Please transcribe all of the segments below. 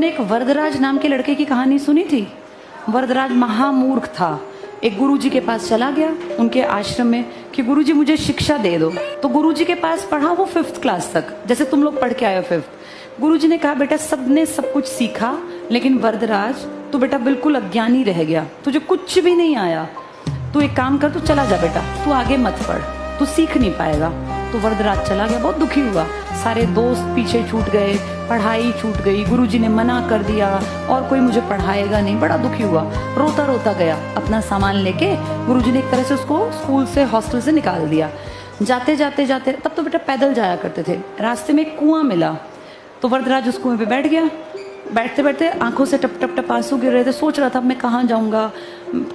तुमने एक वरदराज नाम के लड़के की कहानी सुनी थी? वरदराज महामूर्ख था। एक गुरुजी के पास चला गया उनके आश्रम में कि गुरुजी मुझे शिक्षा दे दो। तो गुरुजी के पास पढ़ा वो 5th क्लास तक, जैसे तुम लोग पढ़ के आए हो 5th। गुरुजी ने कहा बेटा सबने सब कुछ सीखा, लेकिन वरदराज तू बेटा बिल्कुल अज्ञानी रह गया, तुझे कुछ भी नहीं आया। तू एक काम कर, तू चला जा बेटा, तू आगे मत पढ़, तू सीख नहीं पाएगा। तो वरदराज चला गया, बहुत दुखी हुआ। सारे दोस्त पीछे छूट गए, पढ़ाई छूट गई, गुरुजी ने मना कर दिया और कोई मुझे पढ़ाएगा नहीं, बड़ा दुखी हुआ। रोता रोता गया अपना सामान लेके। गुरुजी ने एक तरह से उसको स्कूल से, हॉस्टल से निकाल दिया। जाते जाते जाते, तब तो बेटा पैदल जाया करते थे, रास्ते में एक कुआं मिला। तो वरदराज उस कुएं पे बैठ गया। बैठते बैठते आंखों से टप टप टप आंसू गिर रहे थे। सोच रहा था मैं कहाँ जाऊँगा,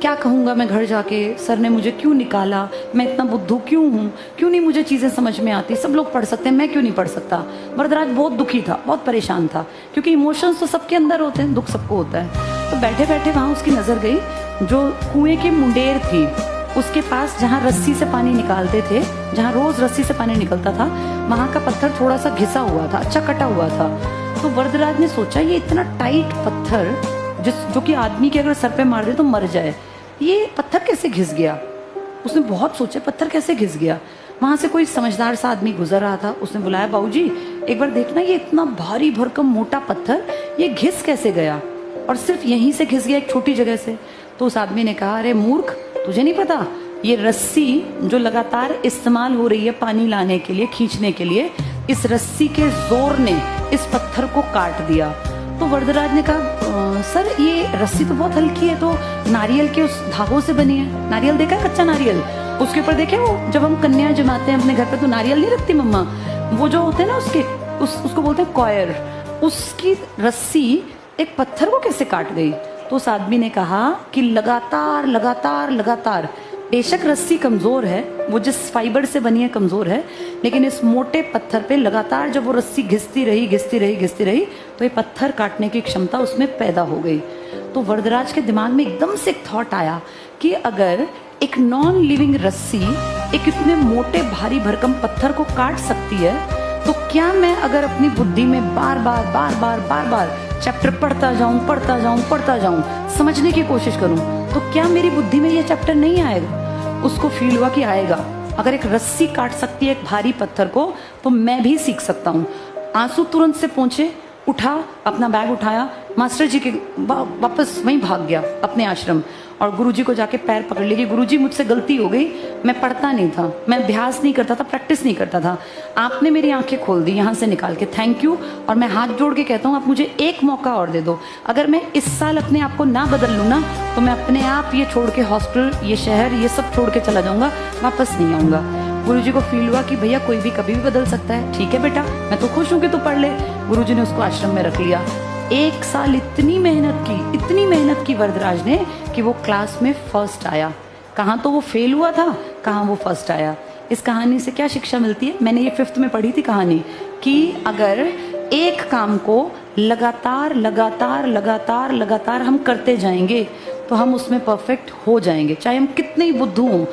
क्या कहूँगा मैं घर जाके, सर ने मुझे क्यों निकाला, मैं इतना बुद्धू क्यों हूँ, क्यों नहीं मुझे चीज़ें समझ में आती, सब लोग पढ़ सकते हैं, मैं क्यों नहीं पढ़ सकता। वरदराज बहुत दुखी था, बहुत परेशान था, क्योंकि इमोशंस तो सबके अंदर होते हैं, दुख सबको होता है। तो बैठे बैठे वहाँ उसकी नज़र गई, जो कुएं की मुंडेर थी उसके पास, जहाँ रस्सी से पानी निकालते थे, जहाँ रोज रस्सी से पानी निकलता था, वहाँ का पत्थर थोड़ा सा घिसा हुआ था, अच्छा कटा हुआ था। तो वरदराज ने सोचा ये इतना टाइट पत्थर जो कि आदमी के अगर सर पे मार दे तो मर जाए, ये पत्थर कैसे घिस गया। उसने बहुत सोचा पत्थर कैसे घिस गया। वहां से कोई समझदार सा आदमी गुजर रहा था, उसने बुलाया बाबूजी एक बार देखना ये इतना भारी भरकम मोटा पत्थर ये घिस कैसे गया, और सिर्फ यहीं से घिस गया, एक छोटी जगह से। तो उस आदमी ने कहा अरे मूर्ख, तुझे नहीं पता ये रस्सी जो लगातार इस्तेमाल हो रही है पानी लाने के लिए, खींचने के लिए, इस रस्सी के जोर ने इस पत्थर को काट दिया। तो वरदराज ने कहा सर ये रस्सी तो बहुत हल्की है, तो नारियल के उस धागों से बनी है। नारियल देखा है, कच्चा नारियल, उसके ऊपर देखे वो जब हम कन्या जमाते हैं अपने घर पे तो नारियल नहीं रखती मम्मा, वो जो होते हैं ना उसके उसको बोलते हैं कॉयर, उसकी रस्सी एक पत्थर को कैसे काट गई। तो उस आदमी ने कहा कि लगातार लगातार लगातार, बेशक रस्सी कमजोर है, वो जिस फाइबर से बनी है कमजोर है, लेकिन इस मोटे पत्थर पे लगातार जब वो रस्सी घिसती रही घिसती रही घिसती रही तो ये पत्थर काटने की क्षमता उसमें पैदा हो गई। तो वरदराज के दिमाग में एकदम से एक थॉट आया कि अगर एक नॉन लिविंग रस्सी एक इतने मोटे भारी भरकम पत्थर को काट सकती है, तो क्या मैं अगर अपनी बुद्धि में बार बार बार बार बार बार चैप्टर पढ़ता जाऊं, समझने की कोशिश करूं, तो क्या मेरी बुद्धि में ये चैप्टर नहीं आएगा। उसको फील हुआ कि आएगा, अगर एक रस्सी काट सकती है एक भारी पत्थर को, तो मैं भी सीख सकता हूँ। आंसू तुरंत से पहुंचे, उठा, अपना बैग उठाया, मास्टर जी के वापस वहीं भाग गया अपने आश्रम, और गुरुजी को जाके पैर पकड़ लिया कि गुरुजी मुझसे गलती हो गई, मैं पढ़ता नहीं था, मैं अभ्यास नहीं करता था, प्रैक्टिस नहीं करता था, आपने मेरी आंखें खोल दी यहाँ से निकाल के, थैंक यू। और मैं हाथ जोड़ के कहता हूँ आप मुझे एक मौका और दे दो, अगर मैं इस साल अपने आप को ना बदल लूँ ना, तो मैं अपने आप ये छोड़ के हॉस्टल, ये शहर, ये सब छोड़ के चला जाऊँगा, वापस नहीं आऊँगा। गुरुजी को फील हुआ कि भैया कोई भी कभी भी बदल सकता है, ठीक है बेटा मैं तो खुश हूँ कि तू पढ़ ले। गुरुजी ने उसको आश्रम में रख लिया। 1 साल इतनी मेहनत की वरदराज ने कि वो क्लास में फर्स्ट आया। कहाँ तो वो फेल हुआ था, कहाँ वो फर्स्ट आया। इस कहानी से क्या शिक्षा मिलती है, मैंने ये 5th में पढ़ी थी कहानी, कि अगर एक काम को लगातार लगातार लगातार लगातार हम करते जाएंगे तो हम उसमें परफेक्ट हो जाएंगे, चाहे हम कितने ही बुद्धू हों।